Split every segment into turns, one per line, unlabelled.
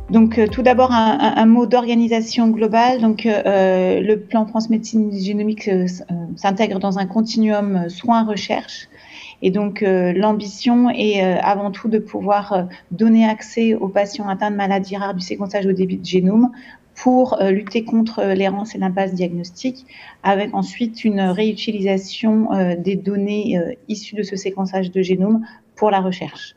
Donc, tout d'abord, un mot d'organisation globale. Donc, le plan France Médecine Génomique s'intègre dans un continuum soins-recherche. Et donc, l'ambition est avant tout de pouvoir donner accès aux patients atteints de maladies rares du séquençage au débit de génome pour lutter contre l'errance et l'impasse diagnostique, avec ensuite une réutilisation des données issues de ce séquençage de génome pour la recherche.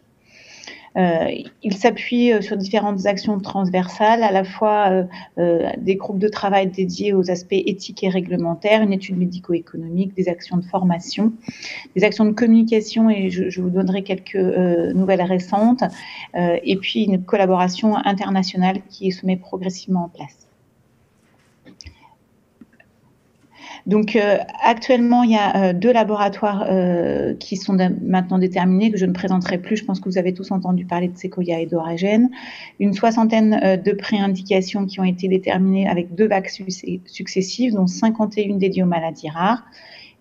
Il s'appuie sur différentes actions transversales, à la fois des groupes de travail dédiés aux aspects éthiques et réglementaires, une étude médico-économique, des actions de formation, des actions de communication, et je vous donnerai quelques nouvelles récentes, et puis une collaboration internationale qui se met progressivement en place. Donc, actuellement, il y a 2 laboratoires qui sont maintenant déterminés, que je ne présenterai plus. Je pense que vous avez tous entendu parler de Sequoia et d'Oragen. Une soixantaine de préindications qui ont été déterminées avec 2 vagues successives, dont 51 dédiées aux maladies rares.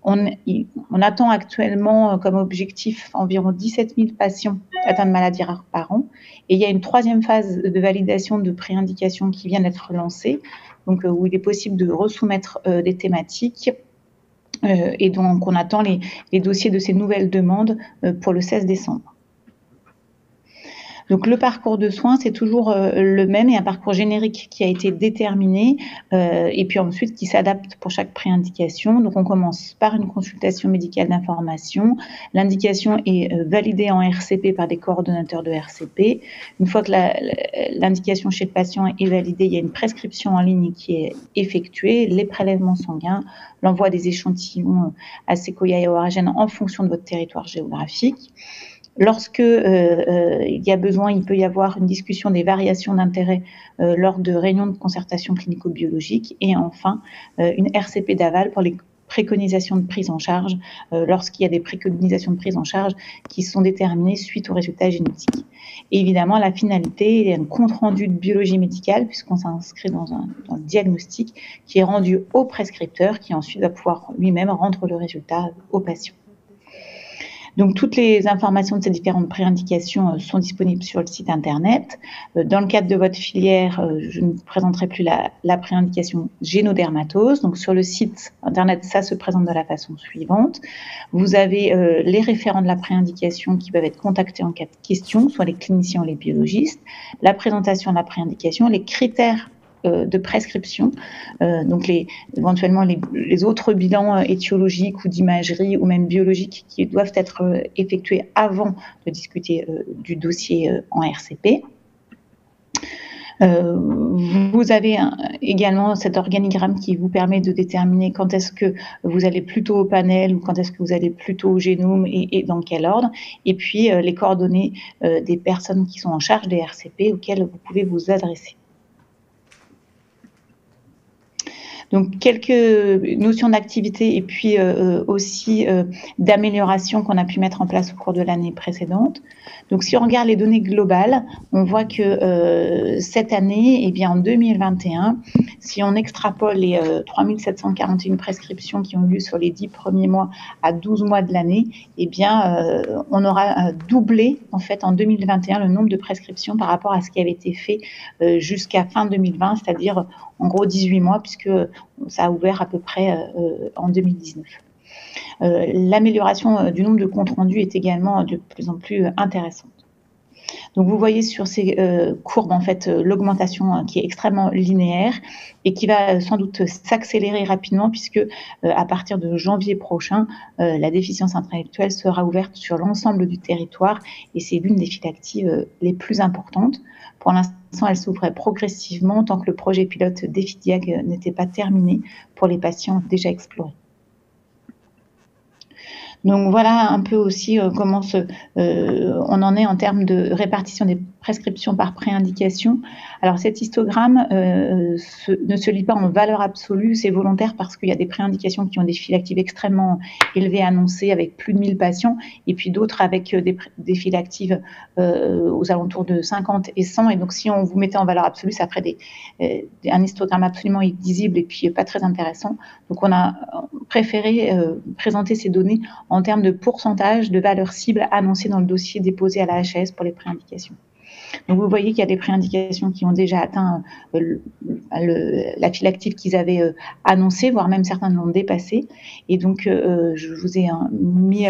On attend actuellement comme objectif environ 17 000 patients atteints de maladies rares par an. Et il y a une 3e phase de validation de préindication qui vient d'être lancée, donc où il est possible de resoumettre des thématiques. Et donc, on attend les dossiers de ces nouvelles demandes pour le 16 décembre. Donc, le parcours de soins, c'est toujours le même, et un parcours générique qui a été déterminé, et puis ensuite qui s'adapte pour chaque préindication. Donc, on commence par une consultation médicale d'information. L'indication est validée en RCP par des coordonnateurs de RCP. Une fois que l'indication chez le patient est validée, il y a une prescription en ligne qui est effectuée, les prélèvements sanguins, l'envoi des échantillons à Sequoia et Oragen en fonction de votre territoire géographique. Lorsque il y a besoin, il peut y avoir une discussion des variations d'intérêt lors de réunions de concertation clinico-biologique, et enfin une RCP d'aval pour les préconisations de prise en charge, lorsqu'il y a des préconisations de prise en charge qui sont déterminées suite aux résultats génétiques. Et évidemment, la finalité est un compte-rendu de biologie médicale, puisqu'on s'inscrit dans le diagnostic qui est rendu au prescripteur, qui ensuite va pouvoir lui-même rendre le résultat au patient. Donc, toutes les informations de ces différentes préindications sont disponibles sur le site internet. Dans le cadre de votre filière, je ne présenterai plus la préindication génodermatose. Donc, sur le site internet, ça se présente de la façon suivante. Vous avez les référents de la préindication qui peuvent être contactés en cas de question, soit les cliniciens ou les biologistes, la présentation de la préindication, les critères de prescription, donc éventuellement les autres bilans étiologiques ou d'imagerie ou même biologiques qui doivent être effectués avant de discuter du dossier en RCP. Vous avez également cet organigramme qui vous permet de déterminer quand est-ce que vous allez plutôt au panel ou quand est-ce que vous allez plutôt au génome, et dans quel ordre. Et puis les coordonnées des personnes qui sont en charge des RCP auxquelles vous pouvez vous adresser. Donc, quelques notions d'activité et puis aussi d'amélioration qu'on a pu mettre en place au cours de l'année précédente. Donc, si on regarde les données globales, on voit que cette année, eh bien, en 2021, si on extrapole les 3741 prescriptions qui ont eu lieu sur les 10 premiers mois à 12 mois de l'année, eh bien, on aura doublé, en fait, en 2021, le nombre de prescriptions par rapport à ce qui avait été fait jusqu'à fin 2020, c'est-à-dire en gros 18 mois, puisque ça a ouvert à peu près en 2019. L'amélioration du nombre de comptes rendus est également de plus en plus intéressante. Donc, vous voyez sur ces courbes, en fait, l'augmentation qui est extrêmement linéaire et qui va sans doute s'accélérer rapidement, puisque à partir de janvier prochain, la déficience intellectuelle sera ouverte sur l'ensemble du territoire, et c'est l'une des files actives les plus importantes. Pour l'instant, elle s'ouvrait progressivement tant que le projet pilote DEFIDIAG n'était pas terminé pour les patients déjà explorés. Donc, voilà un peu aussi comment on en est en termes de répartition des prescriptions par préindication. Alors, cet histogramme ne se lit pas en valeur absolue, c'est volontaire parce qu'il y a des préindications qui ont des files actives extrêmement élevées annoncées avec plus de 1000 patients, et puis d'autres avec des files actives aux alentours de 50 et 100. Et donc, si on vous mettait en valeur absolue, ça ferait un histogramme absolument illisible et puis pas très intéressant. Donc, on a préféré présenter ces données en termes de pourcentage de valeur cible annoncée dans le dossier déposé à la HAS pour les préindications. Donc vous voyez qu'il y a des préindications qui ont déjà atteint la file active qu'ils avaient annoncée, voire même certains l'ont dépassé. Et donc je vous ai mis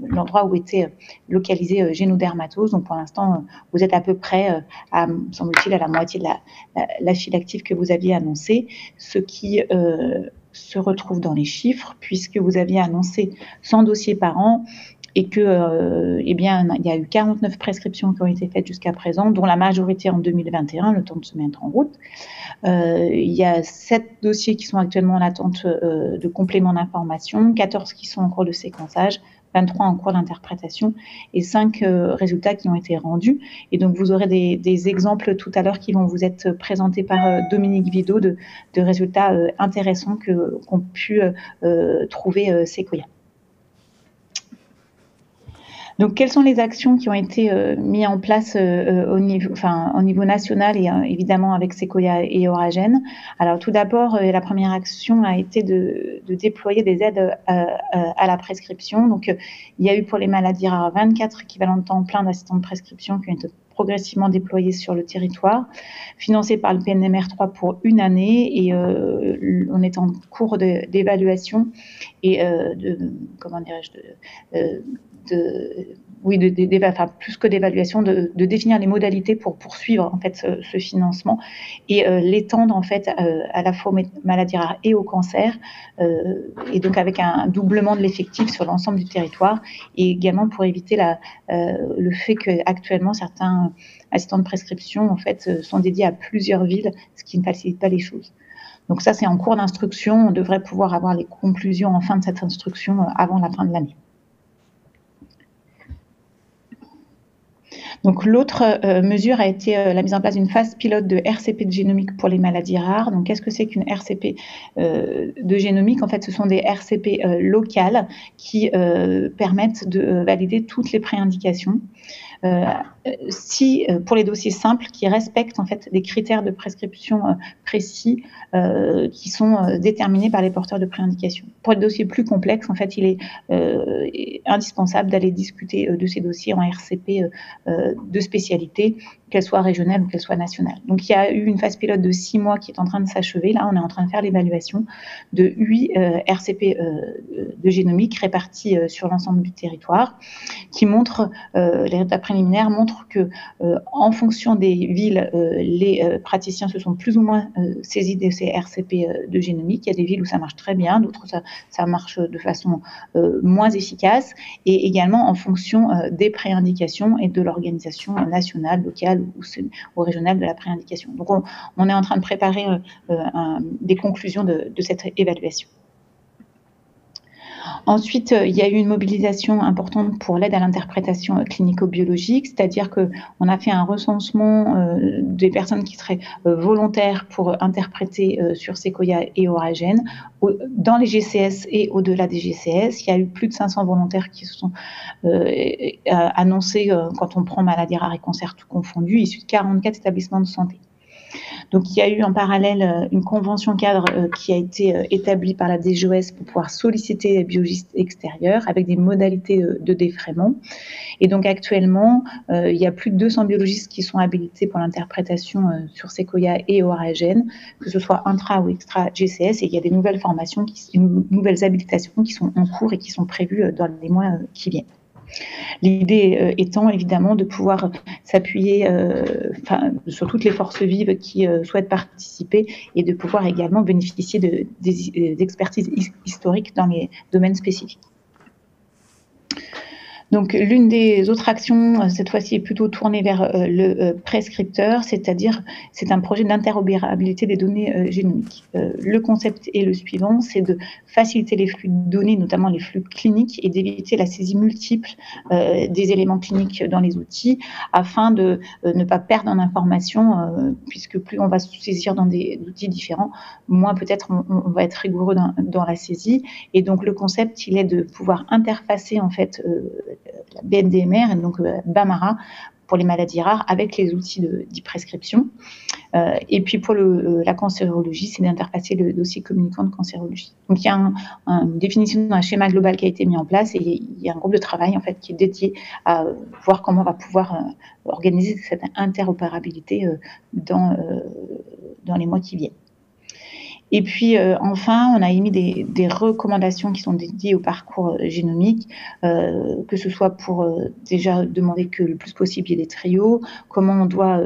l'endroit où était localisé génodermatose. Donc pour l'instant, vous êtes à peu près, semble-t-il, à la moitié de la file active que vous aviez annoncée, ce qui se retrouve dans les chiffres, puisque vous aviez annoncé 100 dossiers par an, et que, eh bien, il y a eu 49 prescriptions qui ont été faites jusqu'à présent, dont la majorité en 2021, le temps de se mettre en route. Il y a 7 dossiers qui sont actuellement en attente de complément d'information, 14 qui sont en cours de séquençage, 23 en cours d'interprétation et 5 résultats qui ont été rendus. Et donc, vous aurez des exemples tout à l'heure qui vont vous être présentés par Dominique Vidot de résultats intéressants qu'ont pu trouver Sequoia. Donc, quelles sont les actions qui ont été mises en place au niveau national et évidemment avec Sequoia et Oragène? Alors, tout d'abord, la première action a été de déployer des aides à la prescription. Donc, il y a eu pour les maladies rares 24 équivalents de temps plein d'assistants de prescription qui ont été progressivement déployés sur le territoire, financés par le PNMR 3 pour une année, et on est en cours d'évaluation et plus que d'évaluation, de définir les modalités pour poursuivre en fait ce financement et l'étendre en fait à la fois aux maladies rares et au cancer, et donc avec un doublement de l'effectif sur l'ensemble du territoire, et également pour éviter le fait qu'actuellement certains assistants de prescription en fait sont dédiés à plusieurs villes, ce qui ne facilite pas les choses. Donc ça, c'est en cours d'instruction. On devrait pouvoir avoir les conclusions en fin de cette instruction avant la fin de l'année. Donc l'autre mesure a été la mise en place d'une phase pilote de RCP de génomique pour les maladies rares. Donc qu'est-ce que c'est qu'une RCP de génomique? En fait, ce sont des RCP locales qui permettent de valider toutes les préindications. Pour les dossiers simples qui respectent en fait des critères de prescription précis qui sont déterminés par les porteurs de préindication. Pour les dossiers plus complexes, en fait, il est indispensable d'aller discuter de ces dossiers en RCP de spécialité, qu'elle soit régionale ou qu'elle soit nationale. Donc, il y a eu une phase pilote de 6 mois qui est en train de s'achever. Là, on est en train de faire l'évaluation de 8 RCP de génomique répartis sur l'ensemble du territoire, qui montrent, les résultats préliminaires montrent que, en fonction des villes, les praticiens se sont plus ou moins saisis de ces RCP de génomique. Il y a des villes où ça marche très bien, d'autres ça marche de façon moins efficace, et également en fonction des préindications et de l'organisation nationale, locale ou régionale de la préindication. Donc on est en train de préparer des conclusions de cette évaluation. Ensuite, il y a eu une mobilisation importante pour l'aide à l'interprétation clinico-biologique, c'est-à-dire qu'on a fait un recensement des personnes qui seraient volontaires pour interpréter sur Sequoia et Oragène dans les GCS et au-delà des GCS. Il y a eu plus de 500 volontaires qui se sont annoncés quand on prend maladies rares et cancers tout confondus, issus de 44 établissements de santé. Donc, il y a eu en parallèle une convention cadre qui a été établie par la DGOS pour pouvoir solliciter les biologistes extérieurs avec des modalités de défraiement. Et donc, actuellement, il y a plus de 200 biologistes qui sont habilités pour l'interprétation sur Sequoia et Oragène, que ce soit intra ou extra GCS. Et il y a des nouvelles formations, nouvelles habilitations qui sont en cours et qui sont prévues dans les mois qui viennent. L'idée étant évidemment de pouvoir s'appuyer sur toutes les forces vives qui souhaitent participer et de pouvoir également bénéficier d'expertises historiques dans les domaines spécifiques. Donc, l'une des autres actions, cette fois-ci, est plutôt tournée vers le prescripteur, c'est-à-dire c'est un projet d'interopérabilité des données génomiques. Le concept est le suivant, c'est de faciliter les flux de données, notamment les flux cliniques, et d'éviter la saisie multiple des éléments cliniques dans les outils, afin de ne pas perdre en information, puisque plus on va se saisir dans des outils différents, moins peut-être on va être rigoureux dans la saisie. Et donc, le concept, il est de pouvoir interfacer en fait la BNDMR et donc BAMARA pour les maladies rares avec les outils d'e-prescription. Et puis pour la cancérologie, c'est d'interfacer le dossier communicant de cancérologie. Donc il y a une définition d'un schéma global qui a été mis en place et il y a un groupe de travail en fait qui est dédié à voir comment on va pouvoir organiser cette interopérabilité dans les mois qui viennent. Et puis enfin, on a émis des recommandations qui sont dédiées au parcours génomique, que ce soit pour déjà demander que le plus possible il y ait des trios, comment on doit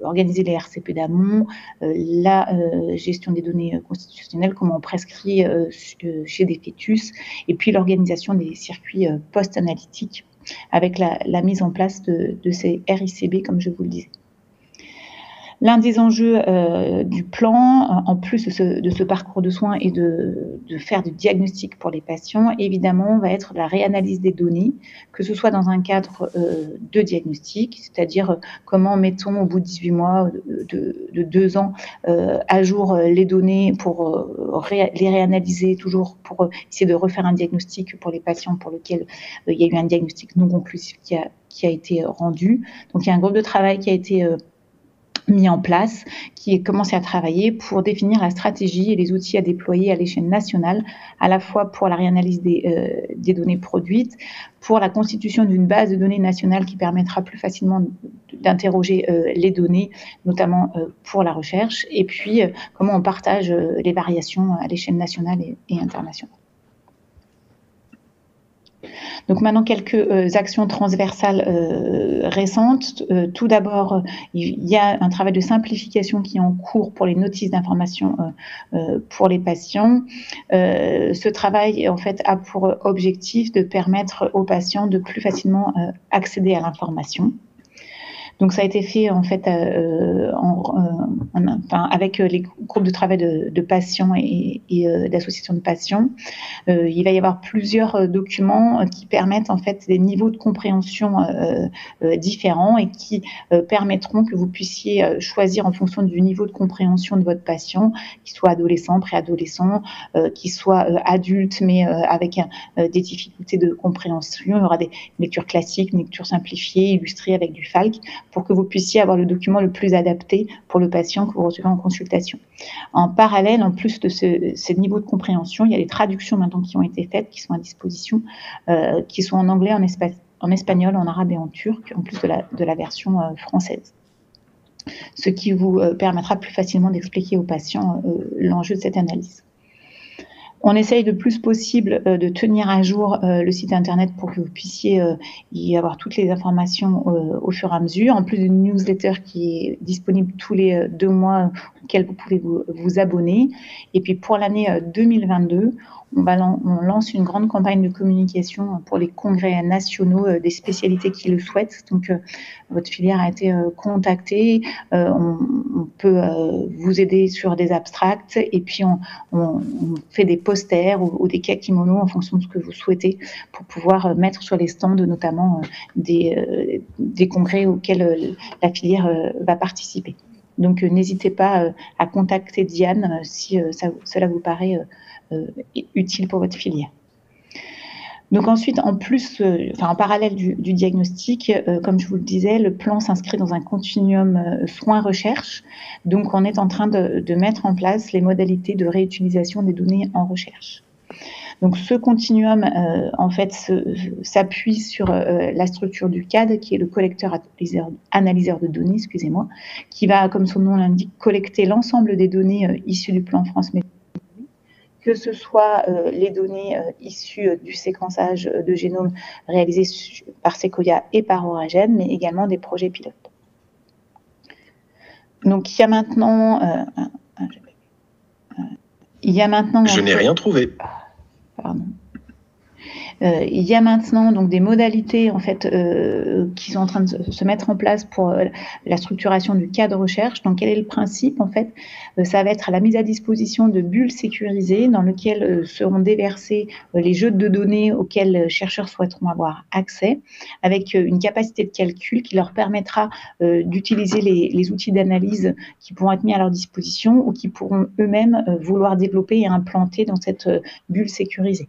organiser les RCP d'amont, la gestion des données constitutionnelles, comment on prescrit chez des fœtus, et puis l'organisation des circuits post-analytiques avec la mise en place de ces RICB, comme je vous le disais. L'un des enjeux du plan, en plus de ce parcours de soins et de faire du diagnostic pour les patients, évidemment, va être la réanalyse des données, que ce soit dans un cadre de diagnostic, c'est-à-dire comment mettons au bout de 18 mois, de 2 ans, à jour les données pour les réanalyser toujours, pour essayer de refaire un diagnostic pour les patients pour lesquels il y a eu un diagnostic non conclusif qui a été rendu. Donc, il y a un groupe de travail qui a été mis en place, qui a commencé à travailler pour définir la stratégie et les outils à déployer à l'échelle nationale, à la fois pour la réanalyse des données produites, pour la constitution d'une base de données nationale qui permettra plus facilement d'interroger les données, notamment pour la recherche, et puis comment on partage les variations à l'échelle nationale et internationale. Donc maintenant, quelques actions transversales récentes. Tout d'abord, il y a un travail de simplification qui est en cours pour les notices d'information pour les patients. Ce travail, en fait, a pour objectif de permettre aux patients de plus facilement accéder à l'information. Donc, ça a été fait en fait avec les groupes de travail de patients et d'associations de patients. Il va y avoir plusieurs documents qui permettent en fait des niveaux de compréhension différents et qui permettront que vous puissiez choisir en fonction du niveau de compréhension de votre patient, qu'il soit adolescent, préadolescent, qu'il soit adulte, mais avec des difficultés de compréhension. Il y aura des lectures classiques, une lecture simplifiée, illustrée avec du FALC, pour que vous puissiez avoir le document le plus adapté pour le patient que vous recevez en consultation. En parallèle, en plus de ces niveaux de compréhension, il y a les traductions maintenant qui ont été faites, qui sont à disposition, qui sont en anglais, en espagnol, en arabe et en turc, en plus de la version française. Ce qui vous permettra plus facilement d'expliquer aux patients l'enjeu de cette analyse. On essaye le plus possible de tenir à jour le site internet pour que vous puissiez y avoir toutes les informations au fur et à mesure, en plus d'une newsletter qui est disponible tous les 2 mois, auquel vous pouvez vous abonner. Et puis pour l'année 2022, on lance une grande campagne de communication pour les congrès nationaux des spécialités qui le souhaitent. Donc, votre filière a été contactée. On peut vous aider sur des abstracts et puis on fait des posters ou des kakimonos en fonction de ce que vous souhaitez pour pouvoir mettre sur les stands notamment des congrès auxquels la filière va participer. Donc, n'hésitez pas à contacter Diane si cela vous paraît utile pour votre filière. Donc ensuite, en parallèle du diagnostic, comme je vous le disais, le plan s'inscrit dans un continuum soins-recherche. Donc on est en train de mettre en place les modalités de réutilisation des données en recherche. Donc ce continuum, en fait, s'appuie sur la structure du CAD, qui est le collecteur analyseur de données, excusez-moi, qui va, comme son nom l'indique, collecter l'ensemble des données issues du plan France Météo, que ce soit les données issues du séquençage de génome réalisé par Sequoia et par Oragen, mais également des projets pilotes. Donc, il y a maintenant...
Je n'ai rien trouvé.
Pardon. Il y a maintenant donc des modalités en fait qui sont en train de se mettre en place pour la structuration du cas de recherche. Donc quel est le principe en fait? Ça va être à la mise à disposition de bulles sécurisées dans lesquelles seront déversés les jeux de données auxquels les chercheurs souhaiteront avoir accès, avec une capacité de calcul qui leur permettra d'utiliser les outils d'analyse qui pourront être mis à leur disposition ou qui pourront eux-mêmes vouloir développer et implanter dans cette bulle sécurisée.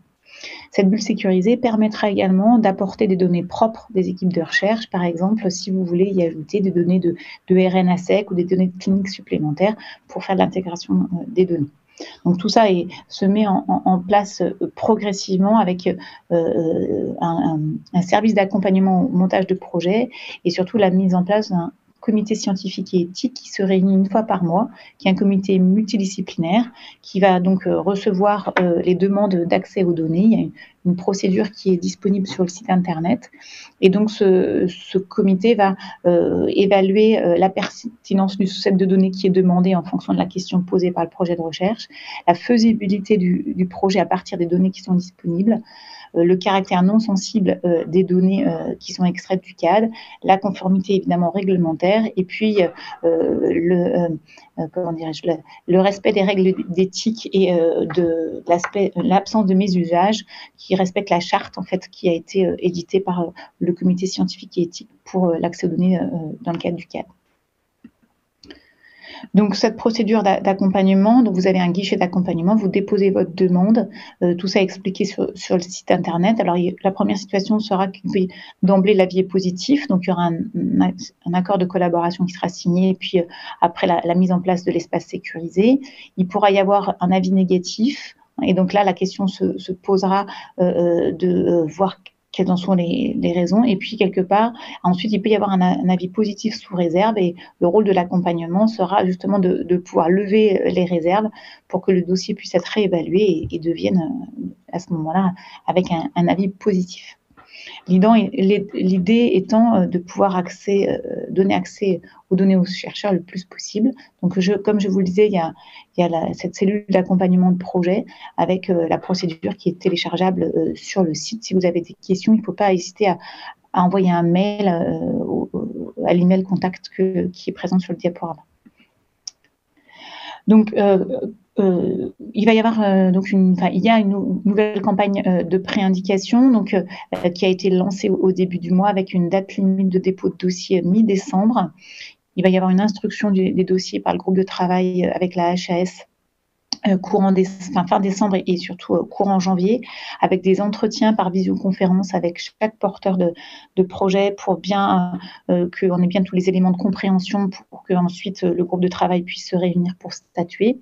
Cette bulle sécurisée permettra également d'apporter des données propres des équipes de recherche. Par exemple, si vous voulez y ajouter des données de RNA-seq ou des données cliniques supplémentaires pour faire de l'intégration des données. Donc tout ça se met en place progressivement avec un service d'accompagnement au montage de projet et surtout la mise en place d'un comité scientifique et éthique qui se réunit une fois par mois, qui est un comité multidisciplinaire qui va donc recevoir les demandes d'accès aux données. Il y a une procédure qui est disponible sur le site internet et donc ce comité va évaluer la pertinence du set de données qui est demandé en fonction de la question posée par le projet de recherche, la faisabilité du projet à partir des données qui sont disponibles, le caractère non sensible des données qui sont extraites du CAD, la conformité évidemment réglementaire et puis le respect des règles d'éthique et de l'absence de mésusage qui respecte la charte en fait qui a été éditée par le comité scientifique et éthique pour l'accès aux données dans le cadre du CAD. Donc, cette procédure d'accompagnement, donc vous avez un guichet d'accompagnement, vous déposez votre demande, tout ça est expliqué sur le site internet. Alors, la première situation sera que d'emblée l'avis est positif, donc il y aura un accord de collaboration qui sera signé, et puis après la mise en place de l'espace sécurisé, il pourra y avoir un avis négatif, et donc là, la question se posera de voir quelles en sont les raisons. Et puis, quelque part, ensuite, il peut y avoir un avis positif sous réserve et le rôle de l'accompagnement sera justement de pouvoir lever les réserves pour que le dossier puisse être réévalué et devienne à ce moment-là avec un avis positif. L'idée étant de pouvoir donner accès aux données aux chercheurs le plus possible. Donc, comme je vous le disais, il y a cette cellule d'accompagnement de projet avec la procédure qui est téléchargeable sur le site. Si vous avez des questions, il ne faut pas hésiter à envoyer un mail à l'email contact qui est présent sur le diaporama. Donc, il va y avoir il y a une nouvelle campagne de préindication donc qui a été lancée au début du mois avec une date limite de dépôt de dossier mi-décembre. Il va y avoir une instruction des dossiers par le groupe de travail avec la HAS fin décembre et surtout courant janvier, avec des entretiens par visioconférence avec chaque porteur de projet pour bien qu'on ait bien tous les éléments de compréhension pour que ensuite le groupe de travail puisse se réunir pour statuer.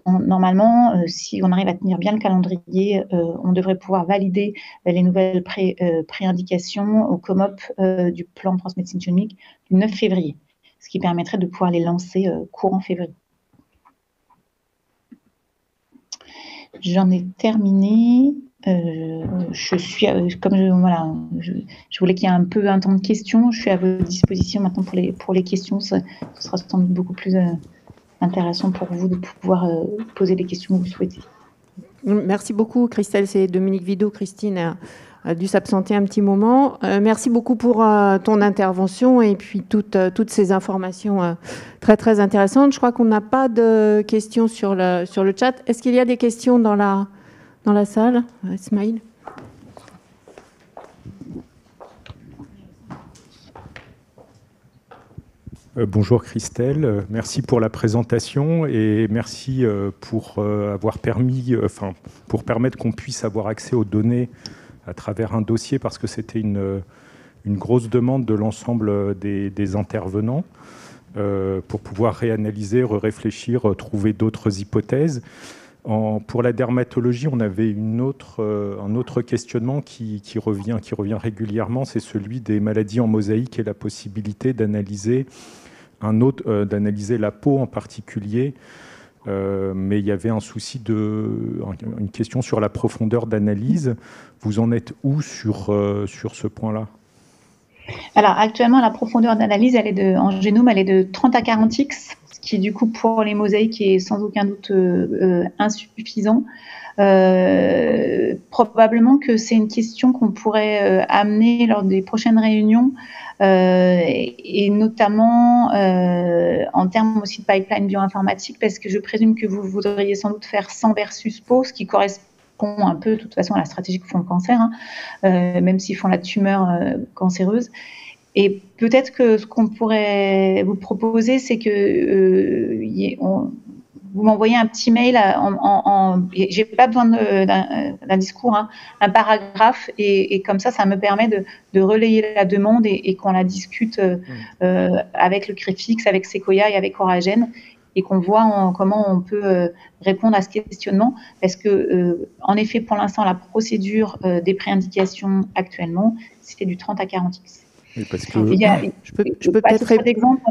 Normalement, si on arrive à tenir bien le calendrier, on devrait pouvoir valider les nouvelles préindications au COMOP du plan Transmédecine Génomique du 9 février, ce qui permettrait de pouvoir les lancer courant février. J'en ai terminé. Je voulais qu'il y ait un peu un temps de questions. Je suis à votre disposition maintenant pour les questions. Ce sera sans doute beaucoup plus intéressant pour vous de pouvoir poser les questions que vous souhaitez.
Merci beaucoup, Christelle. C'est Dominique Vidot. Christine a dû s'absenter un petit moment. Merci beaucoup pour ton intervention et puis toutes ces informations très, très intéressantes. Je crois qu'on n'a pas de questions sur le chat. Est-ce qu'il y a des questions dans la salle? Ismaïl.
Bonjour Christelle, merci pour la présentation et merci pour pour permettre qu'on puisse avoir accès aux données à travers un dossier parce que c'était une grosse demande de l'ensemble des intervenants pour pouvoir réanalyser, réfléchir, trouver d'autres hypothèses. Pour la dermatologie, on avait un autre questionnement qui revient régulièrement, c'est celui des maladies en mosaïque et la possibilité d'analyser la peau en particulier. Mais il y avait un souci une question sur la profondeur d'analyse. Vous en êtes où sur ce point-là?
Alors actuellement, la profondeur d'analyse, en génome, elle est de 30 à 40x, ce qui du coup pour les mosaïques est sans aucun doute insuffisant. Probablement que c'est une question qu'on pourrait amener lors des prochaines réunions et notamment en termes aussi de pipeline bioinformatique parce que je présume que vous voudriez sans doute faire 100 versus peau, ce qui correspond un peu de toute façon à la stratégie que font le cancer, même s'ils font la tumeur cancéreuse. Et peut-être que ce qu'on pourrait vous proposer, c'est que vous m'envoyez un petit mail, j'ai pas besoin d'un discours, hein, un paragraphe, et comme ça me permet de relayer la demande et qu'on la discute avec le CREFIX, avec Sequoia et avec Oragen, et qu'on voit comment on peut répondre à ce questionnement, parce que en effet, pour l'instant, la procédure des préindications actuellement, c'était du 30 à 40x.
Oui, parce que
je peux peut-être
par exemple,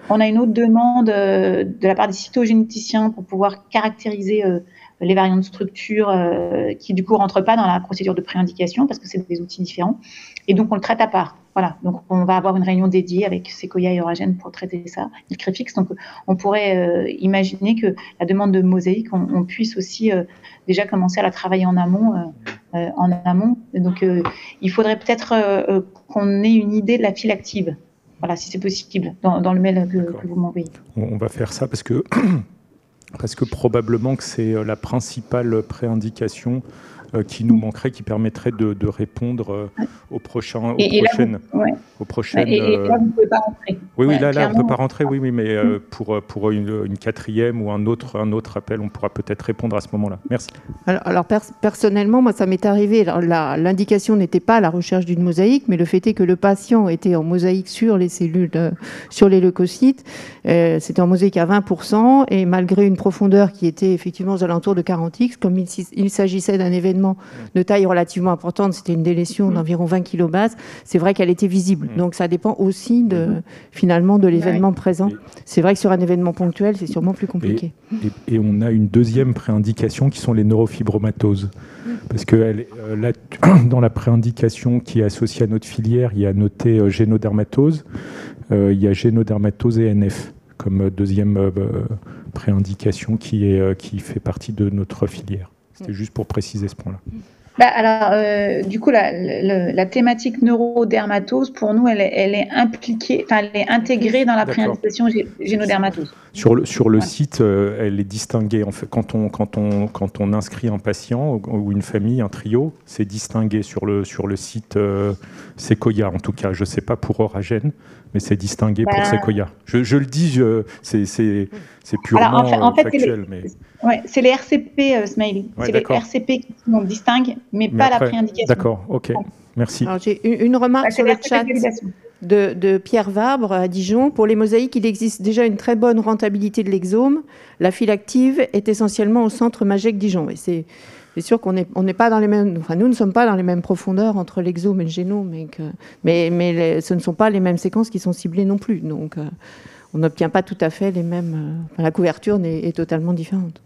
on a une autre demande de la part des cytogénéticiens pour pouvoir caractériser les variants de structure qui du coup rentrent pas dans la procédure de préindication parce que c'est des outils différents, et donc on le traite à part. Voilà, donc on va avoir une réunion dédiée avec Sequoia et Oragen pour traiter ça, le CREFIX. Donc on pourrait imaginer que la demande de mosaïque, on puisse aussi déjà commencer à la travailler en amont. Donc il faudrait peut-être qu'on ait une idée de la file active. Voilà, si c'est possible, dans le mail que vous m'envoyez.
On va faire ça parce que probablement que c'est la principale préindication qui nous manquerait, qui permettrait de répondre aux prochaines.
Et là, vous ne pouvez pas rentrer.
Oui, là, on ne peut pas rentrer, oui, mais pour une quatrième ou un autre appel, on pourra peut-être répondre à ce moment-là. Merci.
Alors personnellement, moi, ça m'est arrivé. L'indication n'était pas la recherche d'une mosaïque, mais le fait est que le patient était en mosaïque sur les cellules, sur les leucocytes. C'était en mosaïque à 20%, et malgré une profondeur qui était effectivement aux alentours de 40x, comme il s'agissait d'un événement de taille relativement importante, c'était une délétion d'environ 20 kilobase, c'est vrai qu'elle était visible. Donc ça dépend aussi finalement de l'événement présent. C'est vrai que sur un événement ponctuel, c'est sûrement plus compliqué.
Et on a une deuxième préindication qui sont les neurofibromatoses. Parce que là, dans la préindication qui est associée à notre filière, il y a noté génodermatose, il y a génodermatose et NF comme deuxième préindication qui fait partie de notre filière. C'était juste pour préciser ce point-là.
Alors, du coup, la thématique neurodermatose, pour nous, elle est impliquée, elle est intégrée dans la préindication génodermatose.
Sur le site, elle est distinguée. En fait, quand on inscrit un patient ou une famille, un trio, c'est distingué sur le site Sequoia, en tout cas. Je ne sais pas pour Oragen, mais c'est distingué pour Sequoia. Je le dis, c'est purement factuel.
C'est les RCP, Smiley. C'est les RCP qui nous distinguent, mais pas la préindication.
D'accord, ok. Merci.
Alors, j'ai une remarque sur le chat de Pierre Vabre à Dijon. Pour les mosaïques, il existe déjà une très bonne rentabilité de l'exome. La file active est essentiellement au centre Magec Dijon. Et c'est sûr qu'on n'est pas dans les mêmes... Enfin, nous ne sommes pas dans les mêmes profondeurs entre l'exome et le génome, mais ce ne sont pas les mêmes séquences qui sont ciblées non plus. Donc, on n'obtient pas tout à fait les mêmes... la couverture est totalement différente.